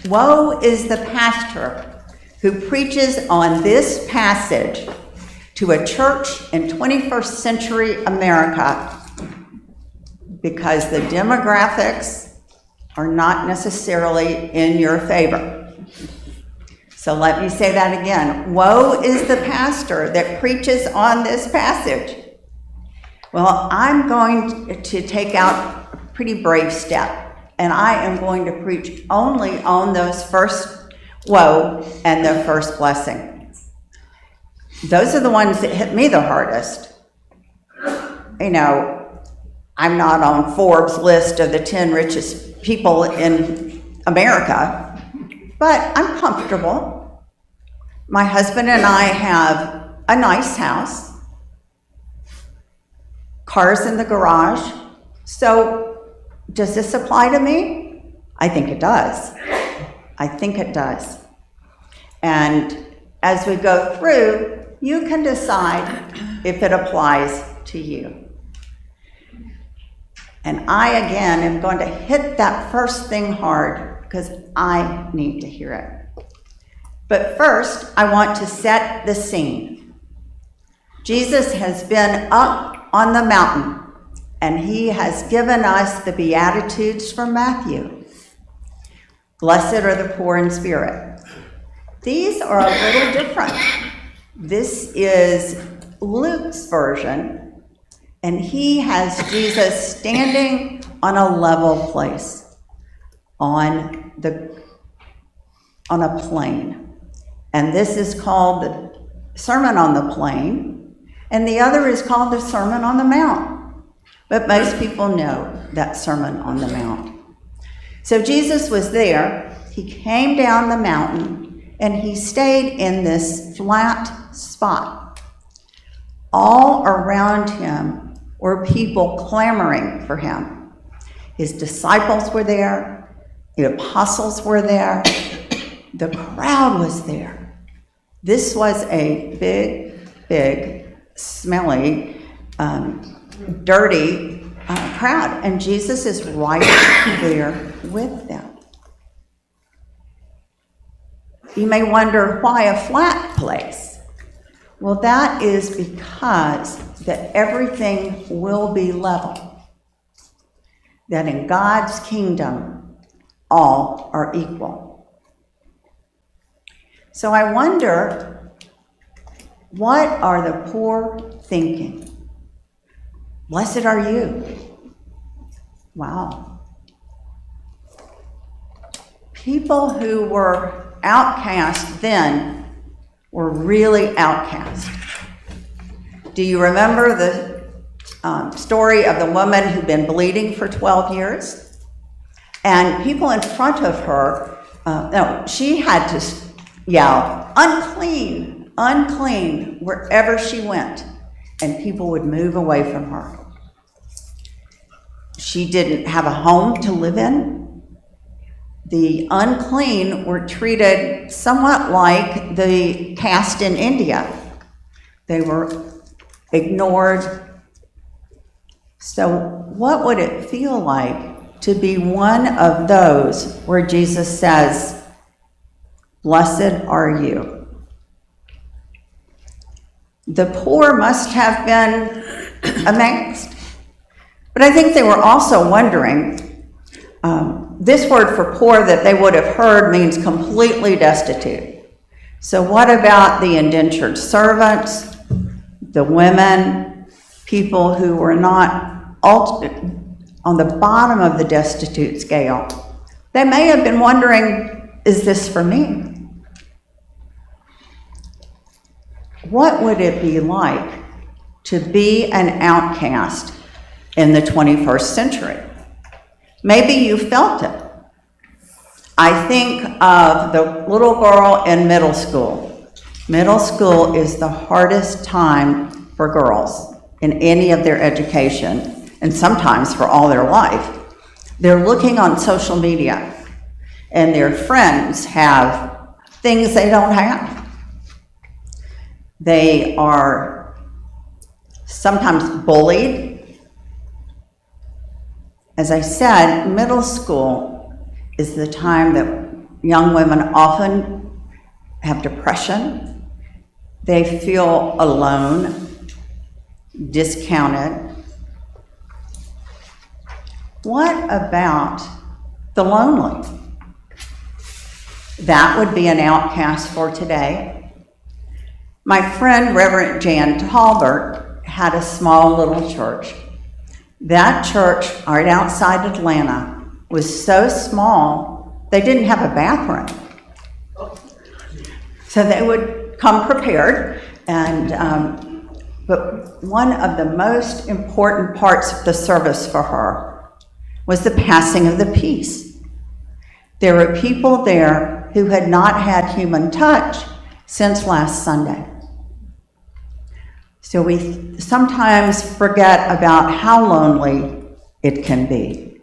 Woe is the pastor who preaches on this passage to a church in 21st century America, because the demographics are not necessarily in your favor. So let me say that again. Woe is the pastor that preaches on this passage. Well, I'm going to take out a pretty brave step, and I am going to preach only on those first woe and the first blessing. Those are the ones that hit me the hardest. You know, I'm not on Forbes' list of the 10 richest people in America, but I'm comfortable. My husband and I have a nice house, cars in the garage. So does this apply to me? I think it does. I think it does. And as we go through, you can decide if it applies to you. And I, again, am going to hit that first thing hard because I need to hear it. But first, I want to set the scene. Jesus has been up on the mountain, and he has given us the Beatitudes from Matthew. Blessed are the poor in spirit. These are a little different. This is Luke's version, and he has Jesus standing on a level place, on a plain. And this is called the Sermon on the Plain, and the other is called the Sermon on the Mount. But most people know that Sermon on the Mount. So Jesus was there. He came down the mountain, and he stayed in this flat spot. All around him were people clamoring for him. His disciples were there. The apostles were there. The crowd was there. This was a big, smelly, dirty crowd. And Jesus is right there with them. You may wonder, why a flat place? Well, that is because that everything will be level. That in God's kingdom, all are equal. So I wonder, what are the poor thinking? Blessed are you. Wow. People who were outcast then were really outcast. Do you remember the story of the woman who'd been bleeding for 12 years? And people in front of her, she had to yell, unclean, unclean, wherever she went, and people would move away from her. She didn't have a home to live in. The unclean were treated somewhat like the caste in India. They were ignored. So what would it feel like to be one of those where Jesus says, blessed are you? The poor must have been amazed. But I think they were also wondering, this word for poor that they would have heard means completely destitute. So what about the indentured servants, the women, people who were not on the bottom of the destitute scale? They may have been wondering, is this for me? What would it be like to be an outcast in the 21st century? Maybe you felt it. I think of the little girl in middle school. Middle school is the hardest time for girls in any of their education, and sometimes for all their life. They're looking on social media, and their friends have things they don't have. They are sometimes bullied. As I said, middle school is the time that young women often have depression. They feel alone, discounted. What about the lonely? That would be an outcast for today. My friend, Reverend Jan Talbert, had a small little church. That church, right outside Atlanta, was so small, they didn't have a bathroom. So they would come prepared, but one of the most important parts of the service for her was the passing of the peace. There were people there who had not had human touch since last Sunday. So we sometimes forget about how lonely it can be.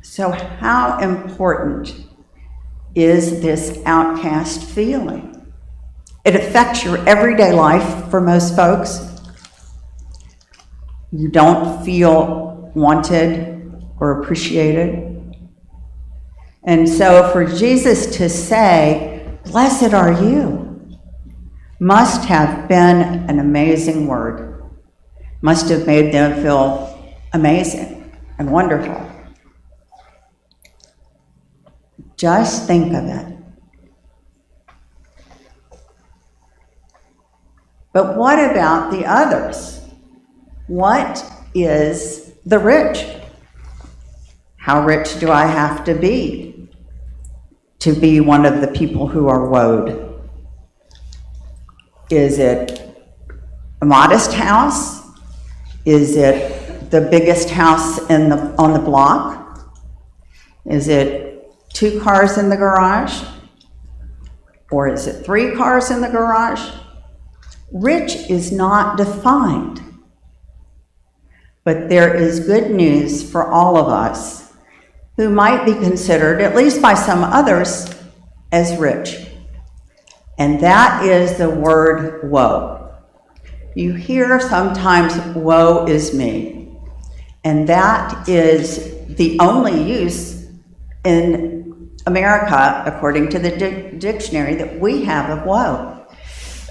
So how important is this outcast feeling? It affects your everyday life for most folks. You don't feel wanted or appreciated. And so for Jesus to say, "Blessed are you," must have been an amazing word. Must have made them feel amazing and wonderful. Just think of it. But what about the others? What is the rich? How rich do I have to be one of the people who are woed? Is it a modest house? Is it the biggest house on the block? Is it 2 cars in the garage? Or is it 3 cars in the garage? Rich is not defined. But there is good news for all of us who might be considered, at least by some others, as rich. And that is the word woe. You hear sometimes, "Woe is me." And that is the only use in America, according to the dictionary, that we have of woe.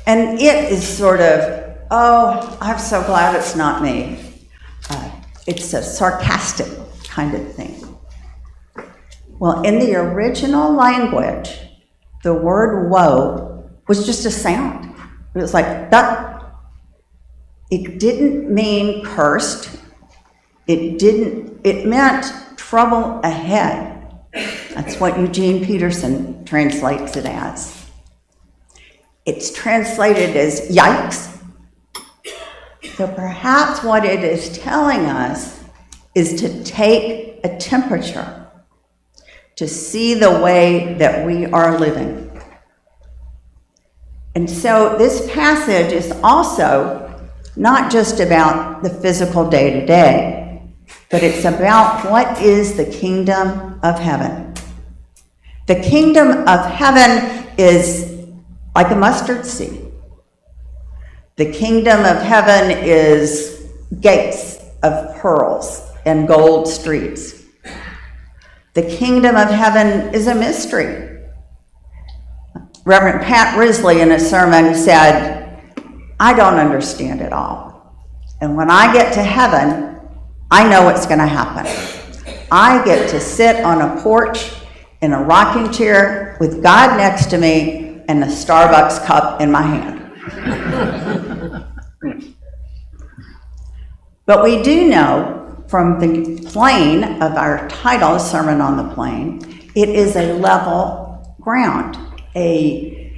And it is sort of, "Oh, I'm so glad it's not me." It's a sarcastic kind of thing. Well, in the original language, the word woe was just a sound. It was like, that. It didn't mean cursed. It meant trouble ahead. That's what Eugene Peterson translates it as. It's translated as yikes. So perhaps what it is telling us is to take a temperature, to see the way that we are living. And so this passage is also not just about the physical day-to-day, but it's about what is the kingdom of heaven. The kingdom of heaven is like a mustard seed. The kingdom of heaven is gates of pearls and gold streets. The kingdom of heaven is a mystery. Reverend Pat Risley in a sermon said, "I don't understand it all. And when I get to heaven, I know what's going to happen. I get to sit on a porch in a rocking chair with God next to me and a Starbucks cup in my hand." But we do know from the plane of our title, Sermon on the Plain, it is a level ground, a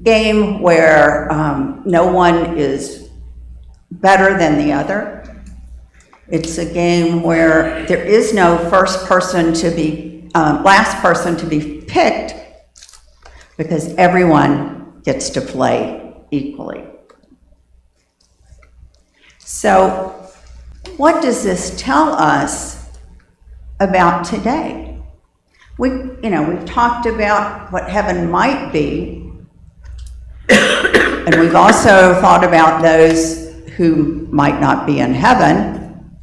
game where no one is better than the other. It's a game where there is no last person to be picked, because everyone gets to play equally. So, what does this tell us about today? We've talked about what heaven might be, and we've also thought about those who might not be in heaven,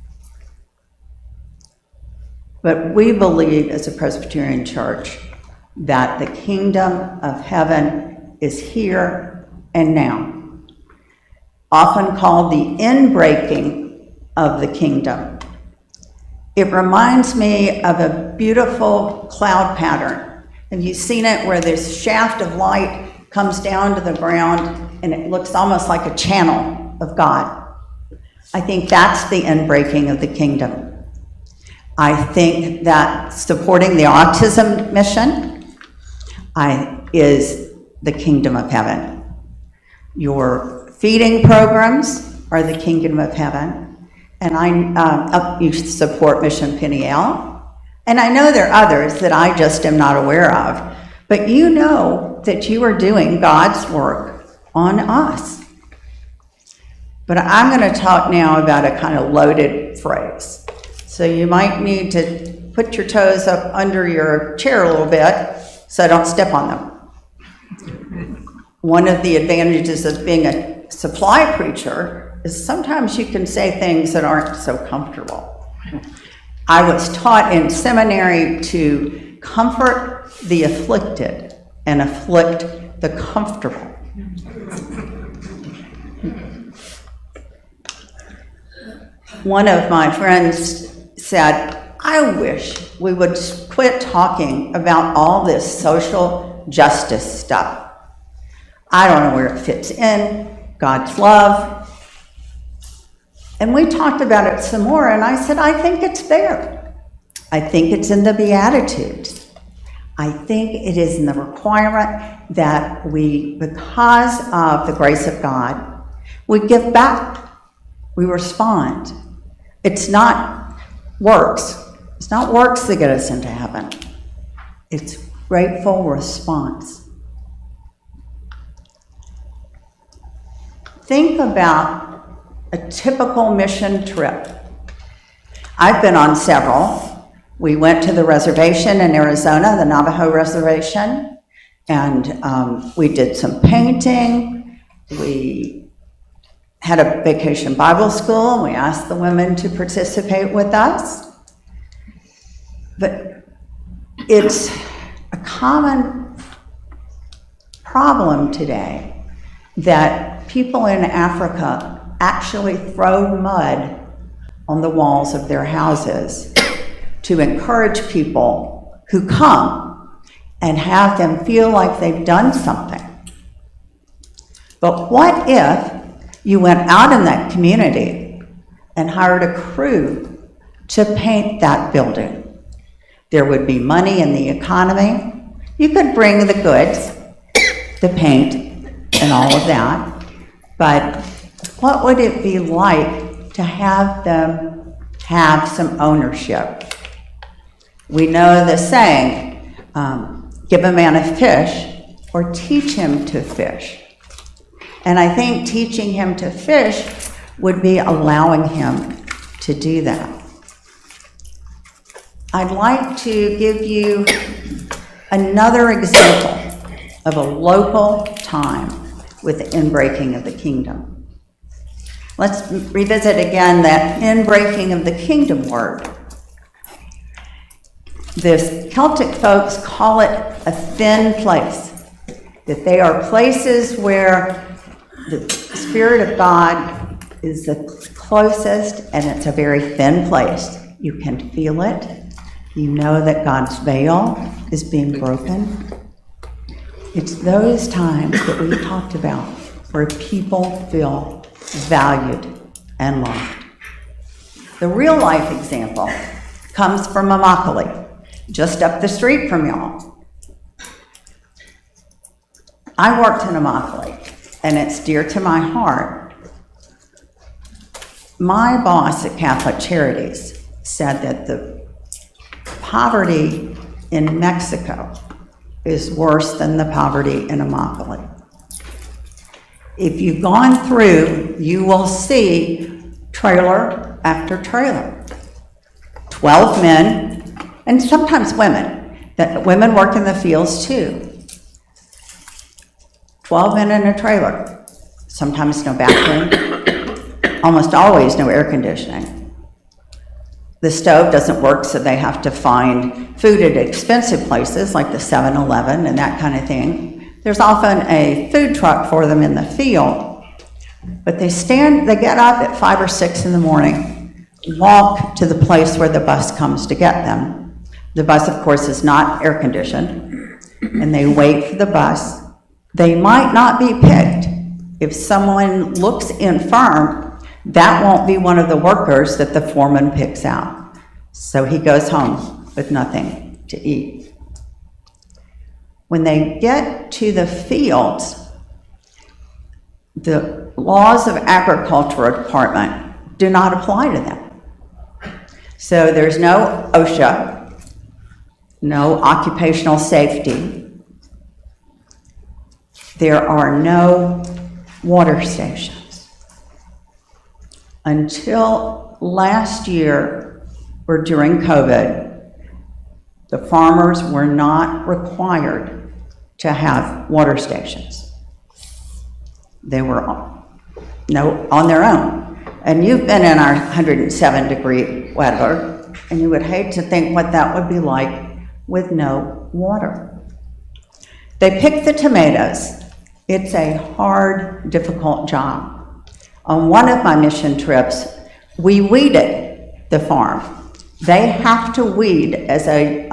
but we believe as a Presbyterian church that the kingdom of heaven is here and now, often called the inbreaking of the kingdom. It reminds me of a beautiful cloud pattern. Have you seen it where this shaft of light comes down to the ground and it looks almost like a channel of God? I think that's the inbreaking of the kingdom. I think that supporting the autism mission is the kingdom of heaven. Your feeding programs are the kingdom of heaven. And you support Mission Peniel. And I know there are others that I just am not aware of. But you know that you are doing God's work on us. But I'm going to talk now about a kind of loaded phrase. So you might need to put your toes up under your chair a little bit so I don't step on them. One of the advantages of being a supply preacher is sometimes you can say things that aren't so comfortable. I was taught in seminary to comfort the afflicted and afflict the comfortable. One of my friends said, I wish we would quit talking about all this social justice stuff. I don't know where it fits in, God's love. And we talked about it some more, and I said, I think it's there. I think it's in the Beatitudes. I think it is in the requirement that we, because of the grace of God, we give back. We respond. It's not works. It's not works that get us into heaven. It's grateful response. Think about a typical mission trip. I've been on several. We went to the reservation in Arizona, the Navajo reservation, and we did some painting. We had a vacation Bible school, and we asked the women to participate with us. But it's a common problem today that people in Africa actually throw mud on the walls of their houses to encourage people who come and have them feel like they've done something. But what if you went out in that community and hired a crew to paint that building? There would be money in the economy. You could bring the goods, the paint, and all of that, but what would it be like to have them have some ownership? We know the saying, give a man a fish or teach him to fish. And I think teaching him to fish would be allowing him to do that. I'd like to give you another example of a local time with the inbreaking of the kingdom. Let's revisit again that inbreaking of the kingdom word. The Celtic folks call it a thin place, that they are places where the Spirit of God is the closest, and it's a very thin place. You can feel it. You know that God's veil is being broken. It's those times that we talked about where people feel valued and loved. The real life example comes from Immokalee, just up the street from y'all. I worked in Immokalee, and it's dear to my heart. My boss at Catholic Charities said that the poverty in Mexico is worse than the poverty in Immokalee. If you've gone through, you will see trailer after trailer. 12 men, and sometimes women. That women work in the fields too. 12 men in a trailer. Sometimes no bathroom. almost always no air conditioning. The stove doesn't work, so they have to find food at expensive places like the 7-Eleven and that kind of thing. There's often a food truck for them in the field, but they get up at 5 or 6 in the morning, walk to the place where the bus comes to get them. The bus, of course, is not air conditioned, and they wait for the bus. They might not be picked. If someone looks infirm, that won't be one of the workers that the foreman picks out. So he goes home with nothing to eat. When they get to the fields, the laws of agricultural department do not apply to them. So there's no OSHA, no occupational safety. There are no water stations. Until last year, or during COVID, the farmers were not required to have water stations. They were on their own. And you've been in our 107-degree weather, and you would hate to think what that would be like with no water. They pick the tomatoes. It's a hard, difficult job. On one of my mission trips, we weeded the farm. They have to weed as a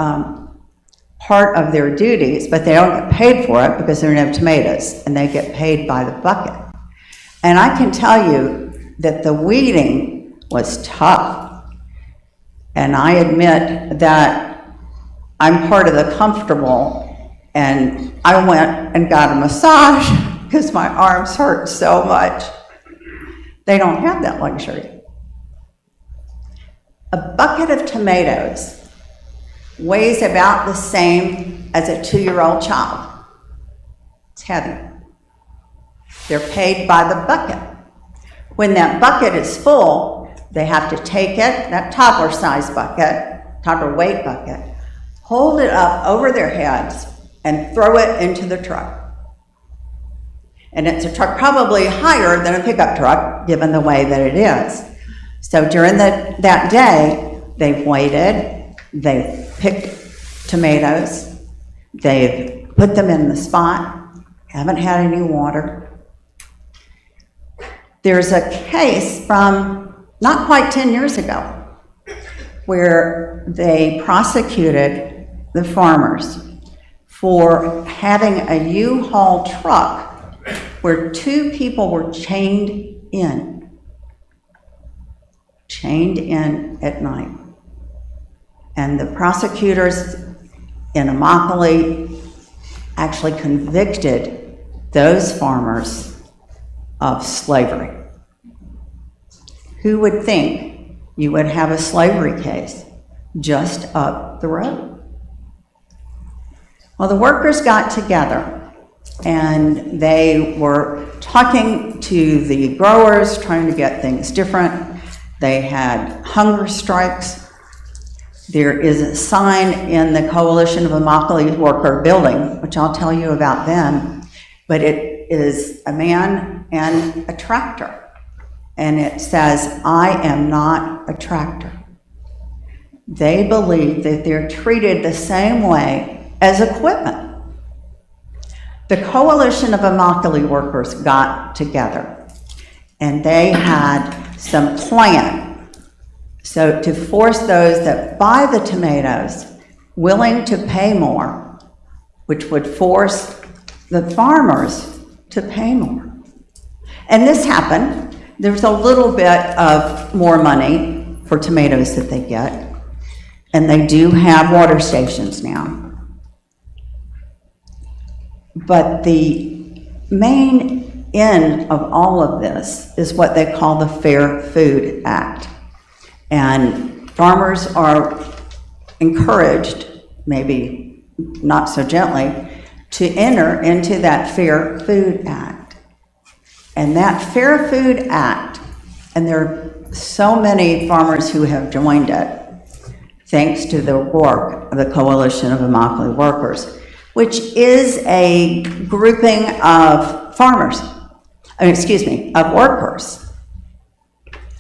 part of their duties, but they don't get paid for it because there are no tomatoes, and they get paid by the bucket. And I can tell you that the weeding was tough. And I admit that I'm part of the comfortable, and I went and got a massage because my arms hurt so much. They don't have that luxury. A bucket of tomatoes weighs about the same as a 2-year-old child. It's heavy. They're paid by the bucket. When that bucket is full, they have to take it, that toddler-sized bucket, toddler weight bucket, hold it up over their heads and throw it into the truck. And it's a truck probably higher than a pickup truck, given the way that it is. So during that day, they've waited, they've picked tomatoes, they've put them in the spot, haven't had any water. There's a case from not quite 10 years ago where they prosecuted the farmers for having a U-Haul truck where 2 people were chained in at night. And the prosecutors in Immokalee actually convicted those farmers of slavery. Who would think you would have a slavery case just up the road? Well, the workers got together and they were talking to the growers, trying to get things different. They had hunger strikes. There is a sign in the Coalition of Immokalee Worker building, which I'll tell you about then, but it is a man and a tractor. And it says, "I am not a tractor." They believe that they're treated the same way as equipment. The Coalition of Immokalee Workers got together and they had some plan. So to force those that buy the tomatoes willing to pay more, which would force the farmers to pay more. And this happened. There's a little bit of more money for tomatoes that they get, and they do have water stations now. But the main end of all of this is what they call the Fair Food Act. And farmers are encouraged, maybe not so gently, to enter into that Fair Food Act. And that Fair Food Act, and there are so many farmers who have joined it, thanks to the work of the Coalition of Immokalee Workers, which is a grouping of farmers, of workers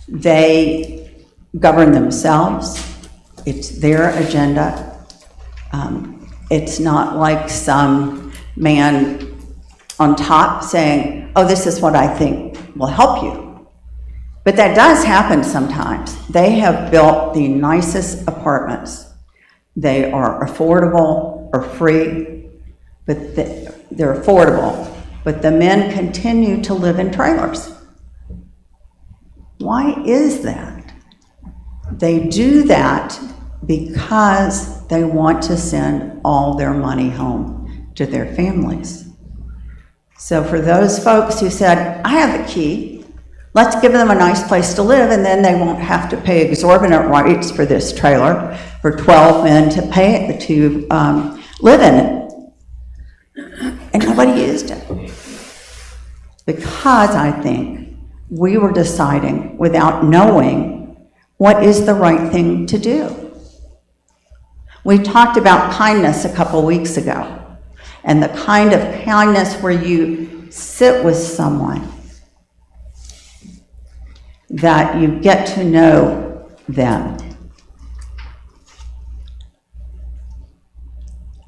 They govern themselves. It's their agenda. It's not like some man on top saying, oh, this is what I think will help you. But that does happen sometimes. They have built the nicest apartments. They are affordable or free, but they're affordable. But the men continue to live in trailers. Why is that? They do that because they want to send all their money home to their families. So for those folks who said, I have the key, let's give them a nice place to live, and then they won't have to pay exorbitant rates for this trailer for 12 men to live in it. And nobody used it. Because I think we were deciding without knowing what is the right thing to do. We talked about kindness a couple weeks ago, and the kind of kindness where you sit with someone that you get to know them.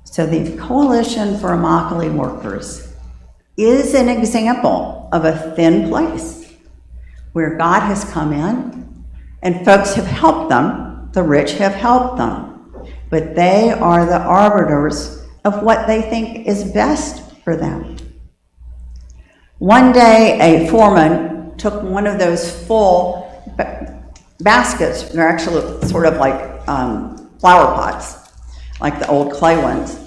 So the Coalition for Immokalee Workers is an example of a thin place where God has come in and folks have helped them, the rich have helped them, but they are the arbiters of what they think is best for them. One day, a foreman took one of those full baskets, they're actually sort of like flower pots, like the old clay ones,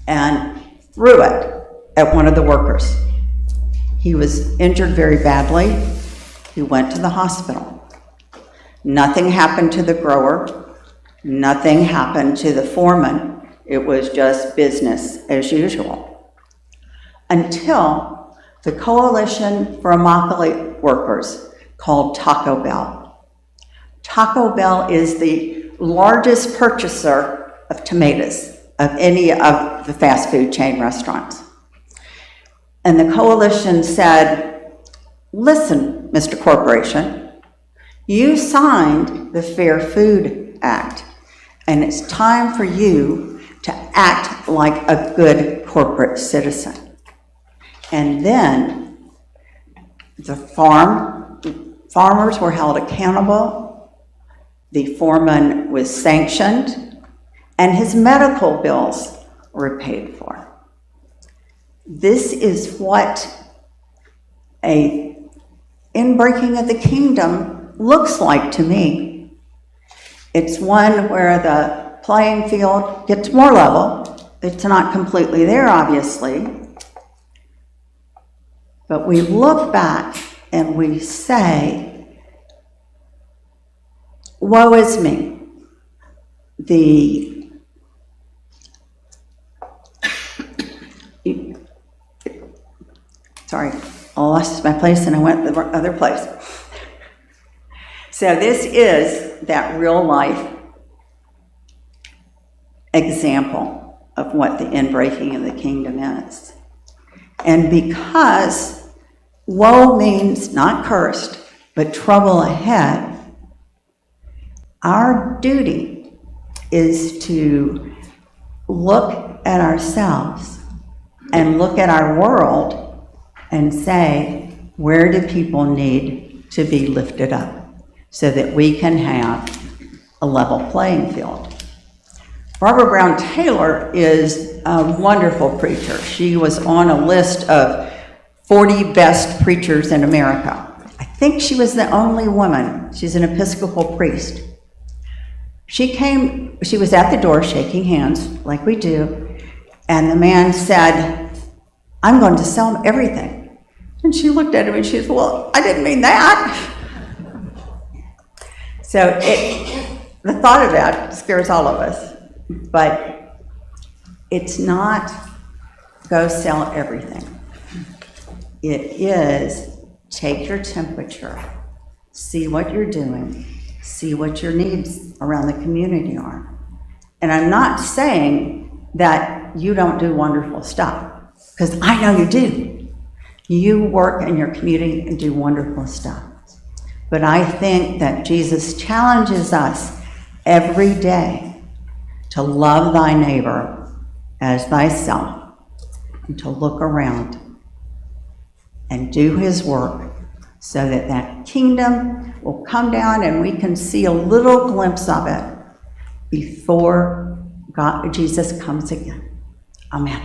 and threw it at one of the workers. He was injured very badly. He went to the hospital. Nothing happened to the grower. Nothing happened to the foreman. It was just business as usual. Until the Coalition for Immokalee Workers called Taco Bell. Taco Bell is the largest purchaser of tomatoes of any of the fast food chain restaurants. And the coalition said, listen, Mr. Corporation, you signed the Fair Food Act, and it's time for you to act like a good corporate citizen. And then the farmers were held accountable, the foreman was sanctioned, and his medical bills were paid for. This is what an inbreaking of the kingdom looks like to me. It's one where the playing field gets more level. It's not completely there, obviously. But we look back and we say, woe is me. Sorry, I lost my place and I went the other place. So this is that real life example of what the inbreaking of the kingdom is. And because woe means not cursed, but trouble ahead, our duty is to look at ourselves and look at our world and say, where do people need to be lifted up so that we can have a level playing field? Barbara Brown Taylor is a wonderful preacher. She was on a list of 40 best preachers in America. I think she was the only woman. She's an Episcopal priest. She was at the door shaking hands, like we do, and the man said, I'm going to sell him everything. And she looked at him and she said, well, I didn't mean that. So the thought of that scares all of us. But it's not go sell everything. It is take your temperature, see what you're doing, see what your needs around the community are. And I'm not saying that you don't do wonderful stuff, because I know you do. You work in your community and do wonderful stuff. But I think that Jesus challenges us every day to love thy neighbor as thyself, and to look around and do his work so that that kingdom will come down and we can see a little glimpse of it before Jesus comes again. Amen.